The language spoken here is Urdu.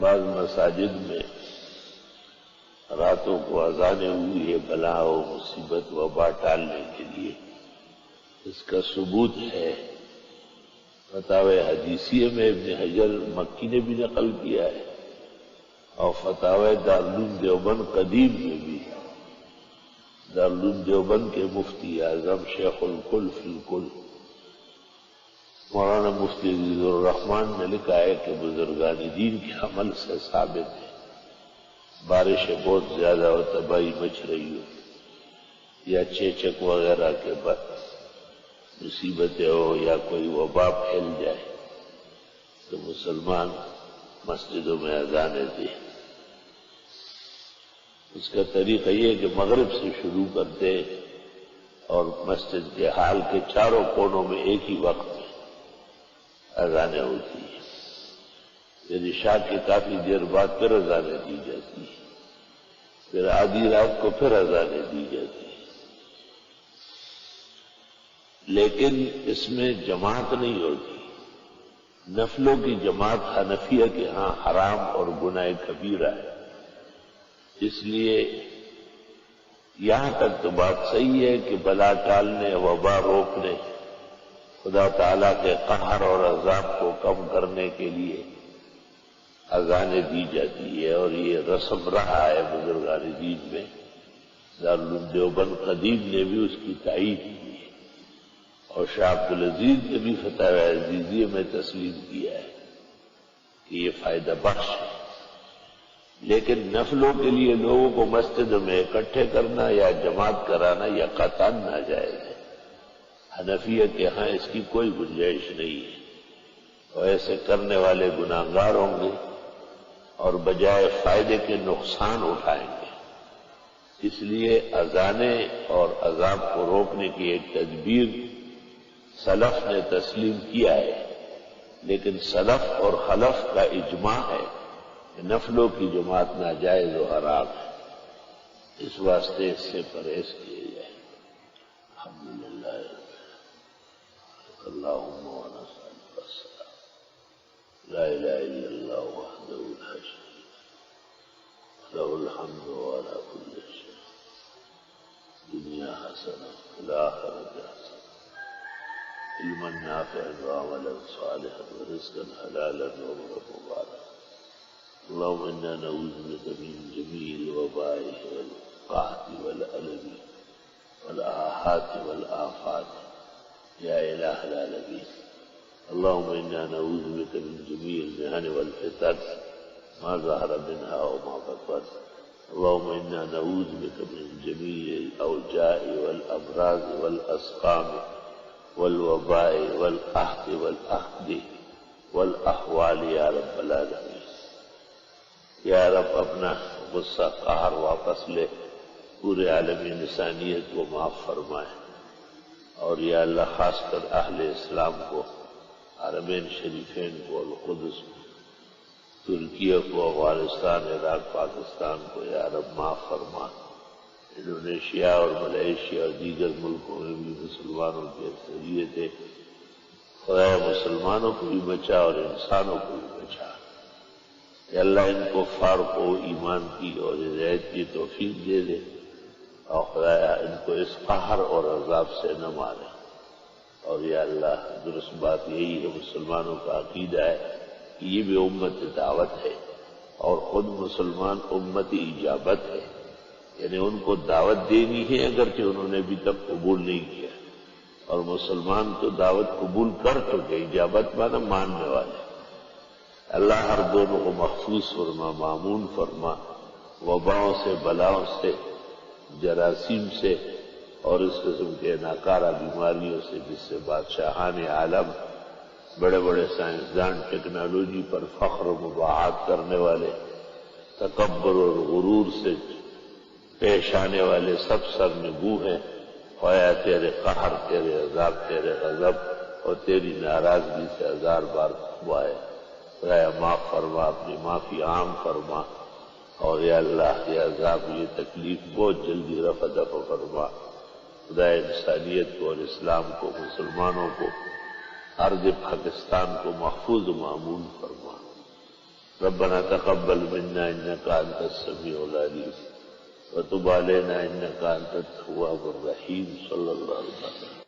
بعض مساجد میں راتوں کو اذانیں ہوئی ہے بلا و مصیبت وبا ٹالنے کے لیے. اس کا ثبوت ہے فتاوی حدیثیہ میں ابن حجر مکی نے بھی نقل کیا ہے اور فتاوی دارالعلوم دیوبند قدیم میں بھی. دارالعلوم دیوبند کے مفتی اعظم شیخ الکل فی الکل مولانا مفتی الرحمن نے لکھا ہے کہ بزرگان دین کے عمل سے ثابت ہے بارشیں بہت زیادہ اور تباہی مچ رہی ہو یا چیچک وغیرہ کے بعد مصیبتیں ہو یا کوئی وبا پھیل جائے تو مسلمان مسجدوں میں اذانیں دیں. اس کا طریقہ یہ کہ مغرب سے شروع کرتے اور مسجد کے حال کے چاروں کونوں میں ایک ہی وقت میں اذانیں ہوتی ہیں. پھر عشاء کی کافی دیر بعد پھر اذانیں دی جاتی ہیں. پھر آدھی رات کو پھر اذانیں دی جاتی ہیں. لیکن اس میں جماعت نہیں ہوتی. نفلوں کی جماعت حنفیہ کے ہاں حرام اور گناہ کبیرہ ہے. اس لیے یہاں تک تو بات صحیح ہے کہ بلا ٹالنے وبا روکنے خدا تعالیٰ کے قہر اور عذاب کو کم کرنے کے لیے اذانیں دی جاتی ہے اور یہ رسم رہا ہے بزرگان دین میں. دارالعلوم دیوبند قدیم نے بھی اس کی تائید کی ہے اور شاہ عبدالعزیز نے بھی فتاوی عزیزیہ میں تسلیم کیا ہے کہ یہ فائدہ بخش ہے. لیکن نفلوں کے لیے لوگوں کو مسجد میں اکٹھے کرنا یا جماعت کرانا یا قطعاً ناجائز ہے. حنفیہ کے ہاں اس کی کوئی گنجائش نہیں ہے اور ایسے کرنے والے گناہگار ہوں گے اور بجائے فائدے کے نقصان اٹھائیں گے. اس لیے اذانیں اور عذاب کو روکنے کی ایک تدبیر سلف نے تسلیم کیا ہے. لیکن سلف اور خلف کا اجماع ہے کہ نفلوں کی جماعت ناجائز و حرام ہے. اس واسطے اس سے پرہیز کیے جائے. الحمدللہ اللہم و نسألک السلام لا الہ الا اللہ وحدہ لا شریک لہ الحمد وعلی کل شیء دنیا حسنہ والآخرۃ حسنہ علما نافعا وعملا صالحا ورزقا حلالا وعمرا مبارکا. اللهم إنا نعوذ بك من جميع الوباء والقحط والألم والآحات والآفات يا إله العالمين. اللهم إنا نعوذ بك من جميع المحن والفتن ما ظهر منها وما بطن. اللهم إنا نعوذ بك من جميع الأوجاع والأمراض والأسقام والوباء والقحط والأخذ والأحوال يا رب العالمين. یا رب اپنا غصہ قہر واپس لے پورے عالم انسانیت کو معاف فرمائے اور یا اللہ خاص کر اہل اسلام کو حرمین شریفین کو القدس ترکیہ کو افغانستان عراق پاکستان کو یا رب معاف فرما. انڈونیشیا اور ملیشیا اور دیگر ملکوں میں بھی مسلمانوں کی اکثریت ہے. خدا مسلمانوں کو بھی بچا اور انسانوں کو بھی بچا. کہ اللہ ان کو فارق و ایمان کی اور ہدایت کی توفیق دے دے اور خدایا ان کو اس قہر اور عذاب سے نہ مارے. اور یا اللہ درست بات یہی ہے مسلمانوں کا عقیدہ ہے کہ یہ بھی امت دعوت ہے اور خود مسلمان امت اجابت ہے. یعنی ان کو دعوت دینی ہے اگرچہ انہوں نے ابھی تک قبول نہیں کیا اور مسلمان تو دعوت قبول کر چکے. اجابت مانا ماننے والے. اللہ ہر دونوں کو محفوظ فرما معمون فرما وباؤں سے بلاؤں سے جراثیم سے اور اس قسم کے ناکارہ بیماریوں سے جس سے بادشاہان عالم بڑے بڑے سائنسدان ٹیکنالوجی پر فخر و مباحات کرنے والے تکبر اور غرور سے پیش آنے والے سب سرنگوں ہیں. خوایا تیرے قہر تیرے عذاب تیرے غضب اور تیری ناراضگی سے ہزار بار خواہ خدایا معاف فرما اپنی معافی عام فرما اور یا اللہ یہ عذاب یہ تکلیف بہت جلدی رفع دفع فرما. خدا انسانیت کو اور اسلام کو مسلمانوں کو ارض پاکستان کو محفوظ و معمول فرما. ربنا تقبل منا إنك أنت السميع العليم وتب علينا إنك أنت التواب الرحيم. صلى الله عليه وسلم.